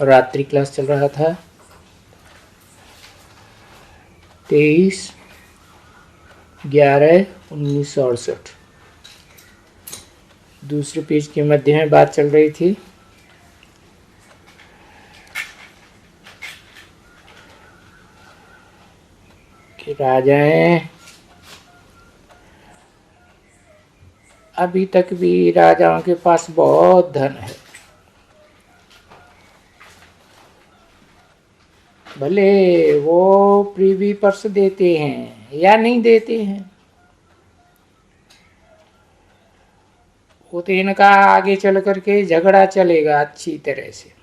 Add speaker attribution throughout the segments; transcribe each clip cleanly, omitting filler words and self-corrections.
Speaker 1: रात्रि क्लास चल रहा था। 23/11/1968। दूसरे पेज के मध्य में बात चल रही थी कि राजाएं अभी तक भी राजाओं के पास बहुत धन है, भले वो प्रीवी पर्स देते हैं या नहीं देते हैं, वो तो इनका आगे चल करके झगड़ा चलेगा अच्छी तरह से,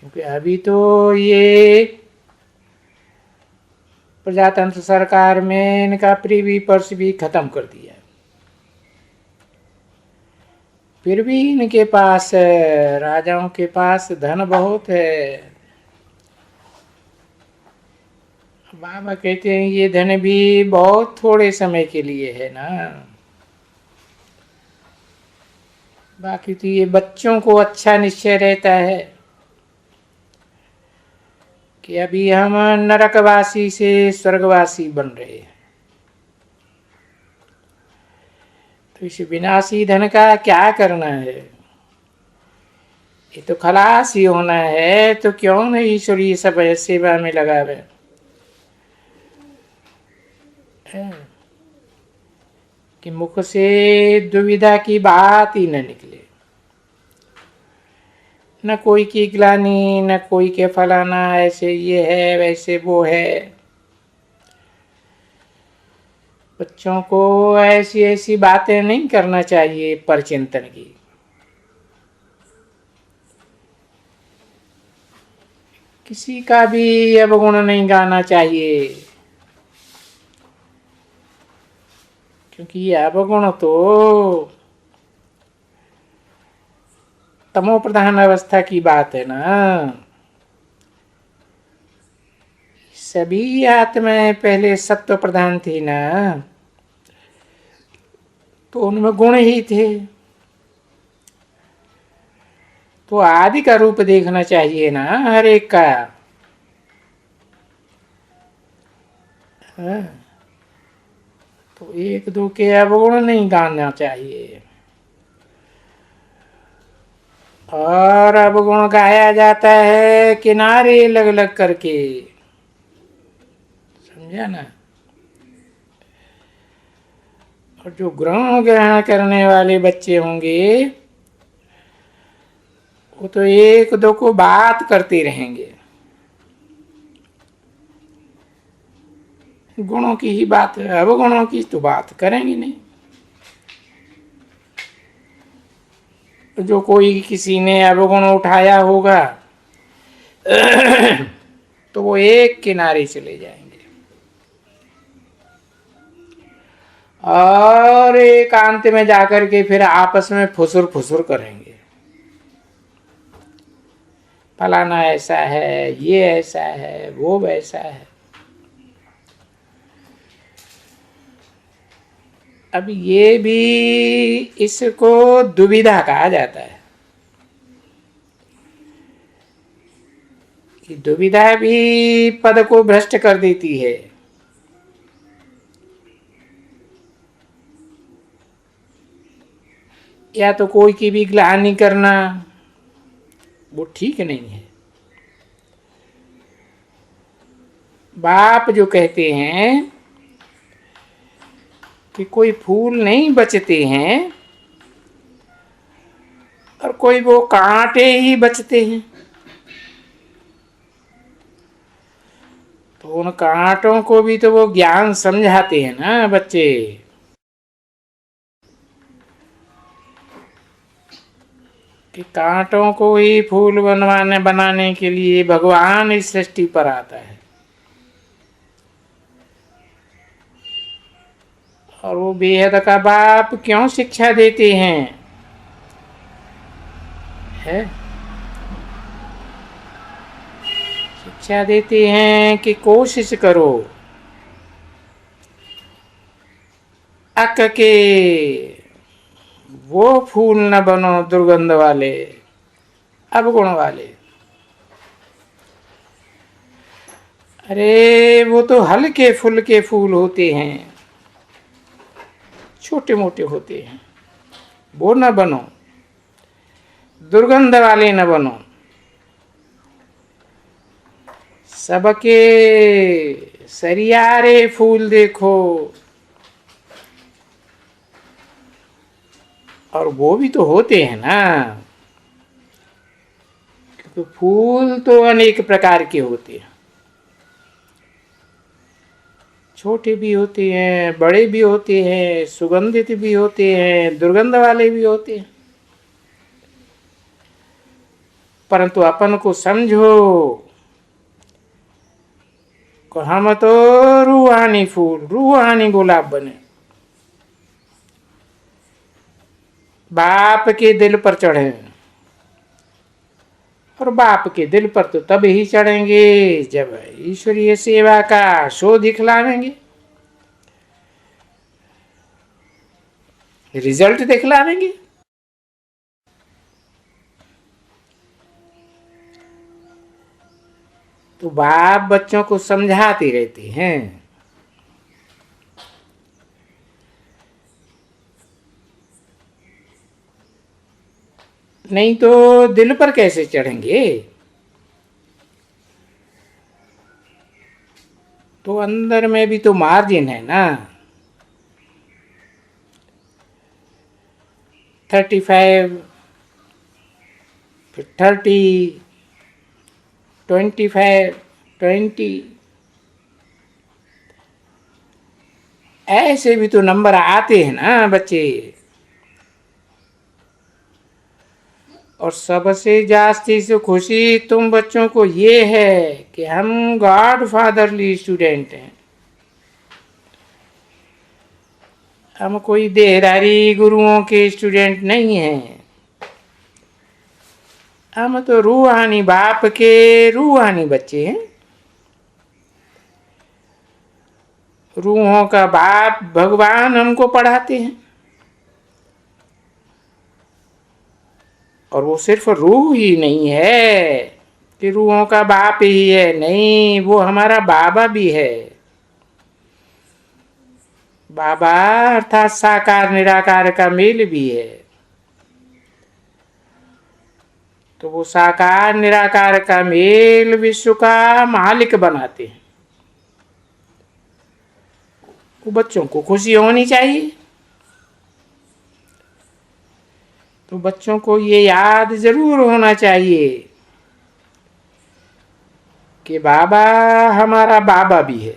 Speaker 1: क्योंकि अभी तो ये प्रजातंत्र सरकार में इनका प्रीवी पर्स भी खत्म कर दिया। फिर भी इनके पास, राजाओं के पास धन बहुत है। बाबा कहते हैं ये धन भी बहुत थोड़े समय के लिए है ना, बाकी तो ये बच्चों को अच्छा निश्चय रहता है कि अभी हम नरकवासी से स्वर्गवासी बन रहे हैं, तो इस विनाशी धन का क्या करना है, ये तो खलास ही होना है, तो क्यों नहीं ईश्वरीय सब सेवा में लगावे। कि मुख से दुविधा की बात ही न निकले, न कोई की ग्लानि, न कोई के फलाना ऐसे ये है वैसे वो है। बच्चों को ऐसी ऐसी बातें नहीं करना चाहिए परचिंतन की। किसी का भी अवगुण नहीं गाना चाहिए, क्योंकि ये अवगुण तो तमो प्रधान अवस्था की बात है ना। सभी आत्माएं पहले सत्व प्रधान थी ना, तो उनमें गुण ही थे, तो आदि का रूप देखना चाहिए ना हर एक का। तो एक दो के अवगुण नहीं गाना चाहिए, और अवगुण गाया जाता है किनारे लग लग करके, समझा ना। और जो ग्रहण करने वाले बच्चे होंगे वो तो एक दो को बात करते रहेंगे, गुणों की ही बात, अवगुणों की तो बात करेंगे नहीं। जो कोई किसी ने अवगुण उठाया होगा तो वो एक किनारे चले जाएंगे और एकांत में जाकर के फिर आपस में फुसुर फुसुर करेंगे, फलाना ऐसा है, ये ऐसा है, वो वैसा है। अब ये भी इसको दुविधा कहा जाता है कि दुविधा भी पद को भ्रष्ट कर देती है। या तो कोई की भी ग्लानि करना वो ठीक नहीं है। बाप जो कहते हैं कि कोई फूल नहीं बचते हैं और कोई वो कांटे ही बचते हैं, तो उन कांटों को भी तो वो ज्ञान समझाते हैं ना बच्चे, कि कांटों को ही फूल बनाने के लिए भगवान इस सृष्टि पर आता है, और वो बेहद का बाप क्यों शिक्षा देते हैं, है शिक्षा देते हैं कि कोशिश करो अक के वो फूल न बनो दुर्गंध वाले, अवगुण वाले। अरे वो तो हल्के फुल्के फूल होते हैं, छोटे मोटे होते हैं, वो न बनो, दुर्गंध वाले न बनो। सबके सरियारे फूल देखो, और वो भी तो होते हैं ना, क्योंकि फूल तो अनेक प्रकार के होते हैं, छोटे भी होते हैं, बड़े भी होते हैं, सुगंधित भी होते हैं, दुर्गंध वाले भी होते हैं। परंतु अपन को समझो कि हम तो रूहानी फूल, रूहानी गुलाब बने, बाप के दिल पर चढ़े। और बाप के दिल पर तो तब ही चढ़ेंगे जब ईश्वरीय सेवा का शो दिखलावेंगे, रिजल्ट दिखलावेंगे। तो बाप बच्चों को समझाते रहते हैं, नहीं तो दिल पर कैसे चढ़ेंगे। तो अंदर में भी तो मार्जिन है ना, 35, फिर 30, 25, 20, ऐसे भी तो नंबर आते हैं ना बच्चे। और सबसे जास्ती से खुशी तुम बच्चों को ये है कि हम गॉड फादरली स्टूडेंट हैं, हम कोई देहरारी गुरुओं के स्टूडेंट नहीं हैं, हम तो रूहानी बाप के रूहानी बच्चे हैं। रूहों का बाप भगवान हमको पढ़ाते हैं, और वो सिर्फ रूह ही नहीं है कि रूहों का बाप ही है, नहीं, वो हमारा बाबा भी है। बाबा अर्थात साकार निराकार का मेल भी है। तो वो साकार निराकार का मेल विश्व का मालिक बनाते हैं। वो बच्चों को खुशी होनी चाहिए। तो बच्चों को ये याद जरूर होना चाहिए कि बाबा हमारा बाबा भी है,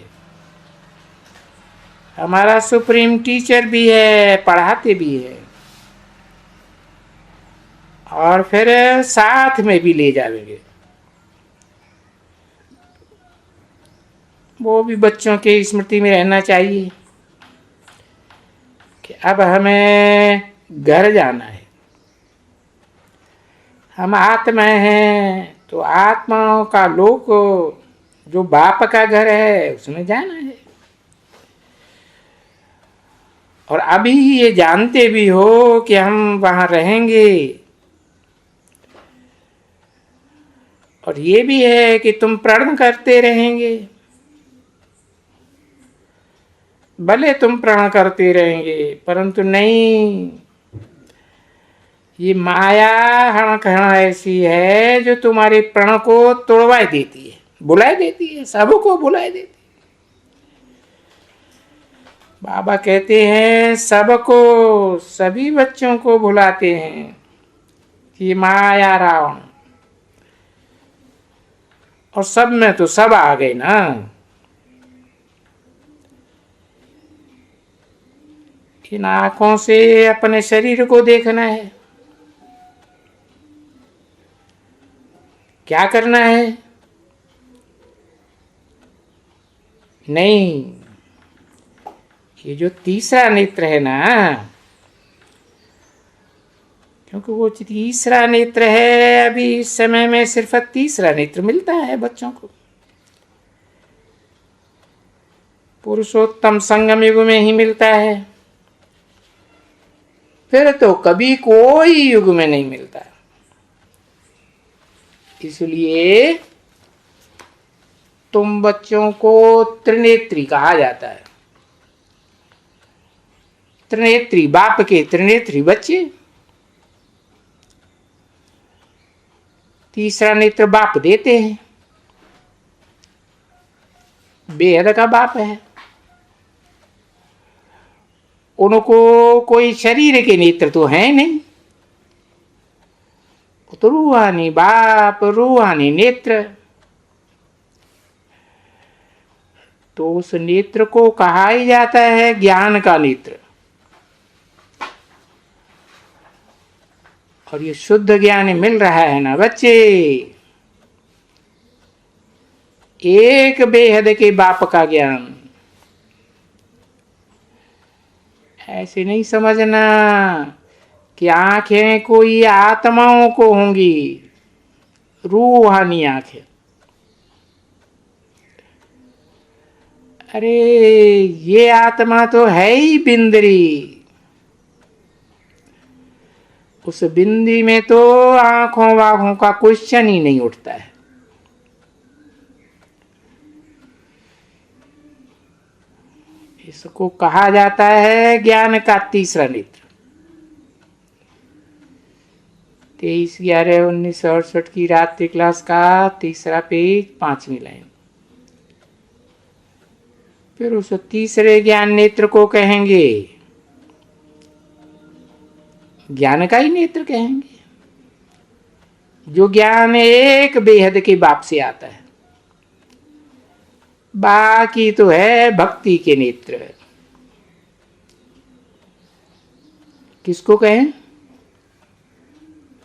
Speaker 1: हमारा सुप्रीम टीचर भी है, पढ़ाते भी है, और फिर साथ में भी ले जाएंगे। वो भी बच्चों के स्मृति में रहना चाहिए कि अब हमें घर जाना है, हम आत्मा हैं, तो आत्माओं का लोक जो बाप का घर है उसमें जाना है। और अभी ये जानते भी हो कि हम वहां रहेंगे, और ये भी है कि तुम प्रण करते रहेंगे, भले तुम प्रण करते रहेंगे, परंतु नहीं, ये माया हणकहण ऐसी है जो तुम्हारे प्रण को तोड़वा देती है, बुलाए देती है, सबको बुलाए देती है। बाबा कहते हैं सबको, सभी बच्चों को बुलाते हैं कि माया रावण, और सब में तो सब आ गए ना। इन आंखों से अपने शरीर को देखना है, क्या करना है? नहीं, ये जो तीसरा नेत्र है ना, क्योंकि वो तीसरा नेत्र है, अभी इस समय में सिर्फ तीसरा नेत्र मिलता है बच्चों को। पुरुषोत्तम संगम युग में ही मिलता है, फिर तो कभी कोई युग में नहीं मिलता। इसलिए तुम बच्चों को त्रिनेत्री कहा जाता है। त्रिनेत्री, बाप के त्रिनेत्री बच्चे। तीसरा नेत्र बाप देते हैं, बेहद का बाप है। उनको कोई शरीर के नेत्र तो है नहीं, तो रूहानी बाप, रूहानी नेत्र। तो उस नेत्र को कहा ही जाता है ज्ञान का नेत्र। और ये शुद्ध ज्ञान मिल रहा है ना बच्चे, एक बेहद के बाप का ज्ञान। ऐसे नहीं समझना कि आंखें कोई आत्माओं को होंगी, रूहानी आंखें। अरे ये आत्मा तो है ही बिंदरी, उस बिंदी में तो आंखों वाखों का क्वेश्चन ही नहीं उठता है। इसको कहा जाता है ज्ञान का तीसरा नेत्र। 23/11/1968 की रात्रि क्लास का तीसरा पेज, 5वीं लाइन। फिर उस तीसरे ज्ञान नेत्र को कहेंगे, ज्ञान का ही नेत्र कहेंगे, जो ज्ञान एक बेहद के बाप से आता है। बाकी तो है भक्ति के नेत्र। किसको कहें?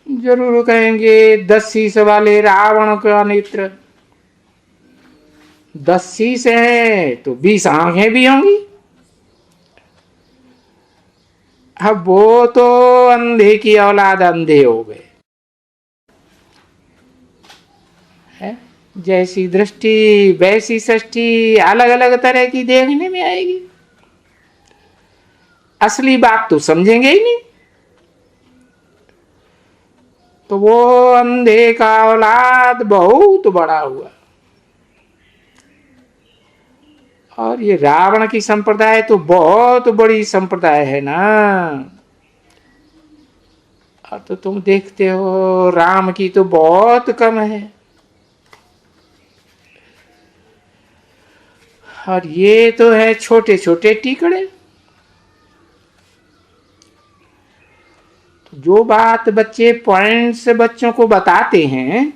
Speaker 1: जरूर कहेंगे 10 शीश वाले रावण का नेत्र। 10 शीश है तो 20 आंखें भी होंगी। अब वो तो अंधे की औलाद अंधे हो गए है। जैसी दृष्टि वैसी सृष्टि, अलग अलग तरह की देखने में आएगी। असली बात तो समझेंगे ही नहीं, तो वो अंधे का औलाद बहुत बड़ा हुआ। और ये रावण की संप्रदाय तो बहुत बड़ी संप्रदाय है ना। और तो तुम देखते हो राम की तो बहुत कम है। और ये तो है छोटे छोटे टिकड़े। तो जो बात बच्चे पॉइंट्स बच्चों को बताते हैं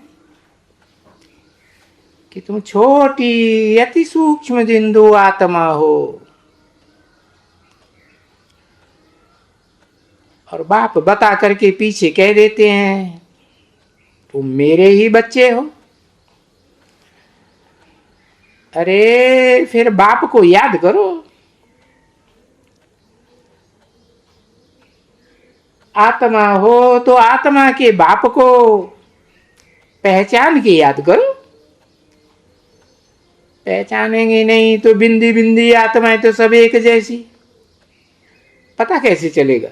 Speaker 1: कि तुम छोटी अति सूक्ष्म बिंदु आत्मा हो, और बाप बता करके पीछे कह देते हैं तुम मेरे ही बच्चे हो। अरे फिर बाप को याद करो। आत्मा हो तो आत्मा के बाप को पहचान के याद करो। पहचानेंगे नहीं तो बिंदी बिंदी आत्माएं तो सब एक जैसी, पता कैसे चलेगा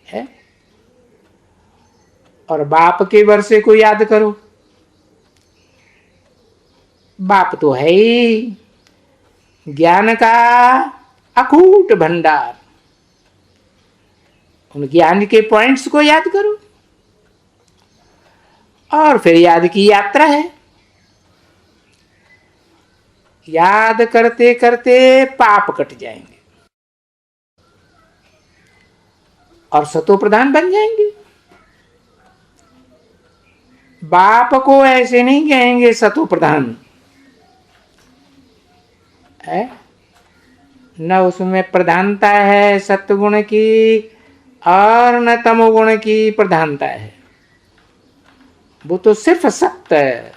Speaker 1: है? और बाप के वर्षे को याद करो। बाप तो है ही ज्ञान का अकूट भंडार। उन ज्ञान के पॉइंट्स को याद करो और फिर याद की यात्रा है। याद करते करते पाप कट जाएंगे और सतो प्रधान बन जाएंगे। बाप को ऐसे नहीं कहेंगे सतो प्रधान है, न उसमें प्रधानता है सत्वगुण की और न तमोगुण की प्रधानता है। वो तो सिर्फ सत्य है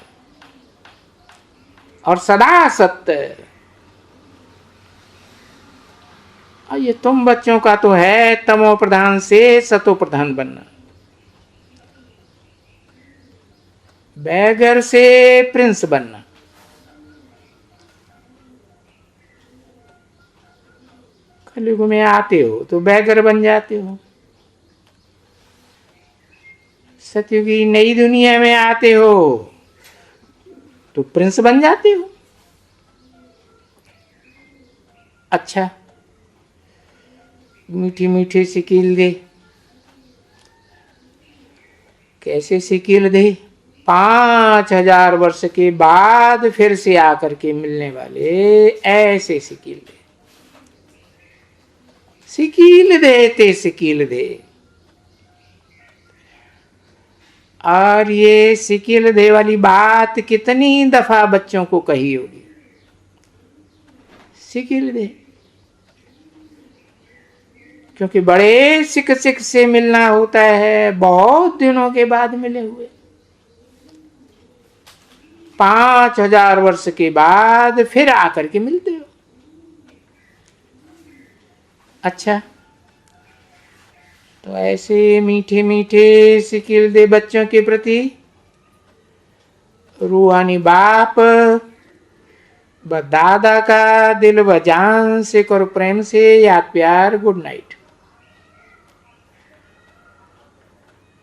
Speaker 1: और सदा सत्य है। और ये तुम बच्चों का तो है तमो प्रधान से सतो प्रधान बनना, बैगर से प्रिंस बनना। कलयुग में आते हो तो बैगर बन जाते हो, सतयुग की नई दुनिया में आते हो तो प्रिंस बन जाते हो। अच्छा, मीठी मीठी सिकील दे। कैसे सिकील दे? 5,000 वर्ष के बाद फिर से आकर के मिलने वाले ऐसे सिकील दे। सिकील देते सिकील दे। और ये सिकील दे वाली बात कितनी दफा बच्चों को कही होगी? सिकील दे, क्योंकि बड़े शिक्षक से मिलना होता है, बहुत दिनों के बाद मिले हुए। 5,000 वर्ष के बाद फिर आकर के मिलते हो। अच्छा, तो ऐसे मीठे मीठे सिकील दे बच्चों के प्रति रूहानी बाप व दादा का दिल व जान से करो प्रेम से याद प्यार। Good night.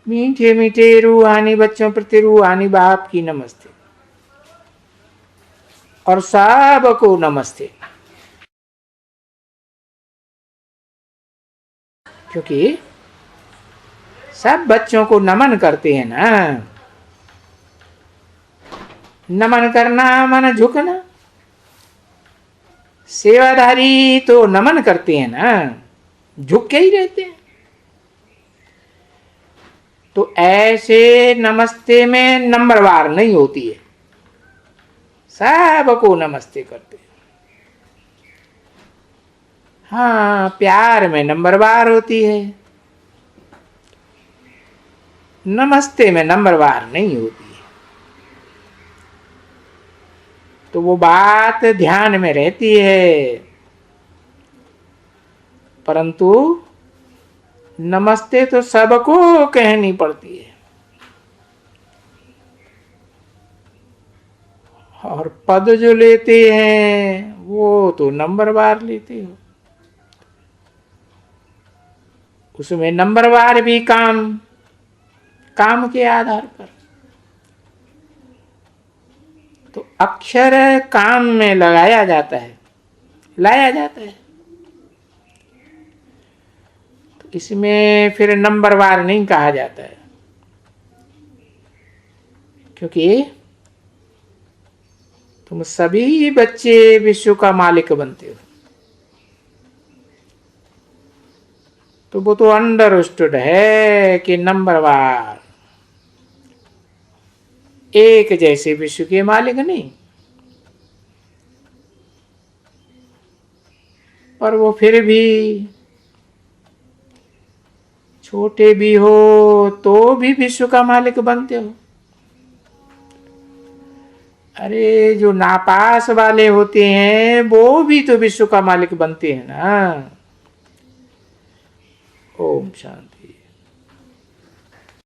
Speaker 1: मीठे मीठे रूहानी बच्चों प्रति रूहानी बाप की नमस्ते और सबको नमस्ते। क्योंकि सब बच्चों को नमन करते हैं ना। नमन करना मन झुकना। सेवाधारी तो नमन करते हैं ना, झुक के ही रहते हैं। तो ऐसे नमस्ते में नंबरवार नहीं होती है, सबको नमस्ते करते हैं। हाँ, प्यार में नंबरवार होती है, नमस्ते में नंबरवार नहीं होती है। तो वो बात ध्यान में रहती है, परंतु नमस्ते तो सबको कहनी पड़ती है। और पद जो लेते हैं वो तो नंबरवार लेते हो, उसमें नंबरवार भी काम के आधार पर। तो अक्षर काम में लगाया जाता है, लाया जाता है। तो इसमें फिर नंबरवार नहीं कहा जाता है, क्योंकि तुम सभी बच्चे विश्व का मालिक बनते हो। तो वो तो अंडरस्टूड है कि नंबरवार एक जैसे विश्व के मालिक नहीं, पर वो फिर भी छोटे भी हो तो भी विश्व का मालिक बनते हो। अरे जो नापास वाले होते हैं वो भी तो विश्व का मालिक बनते हैं ना। ओम शांति।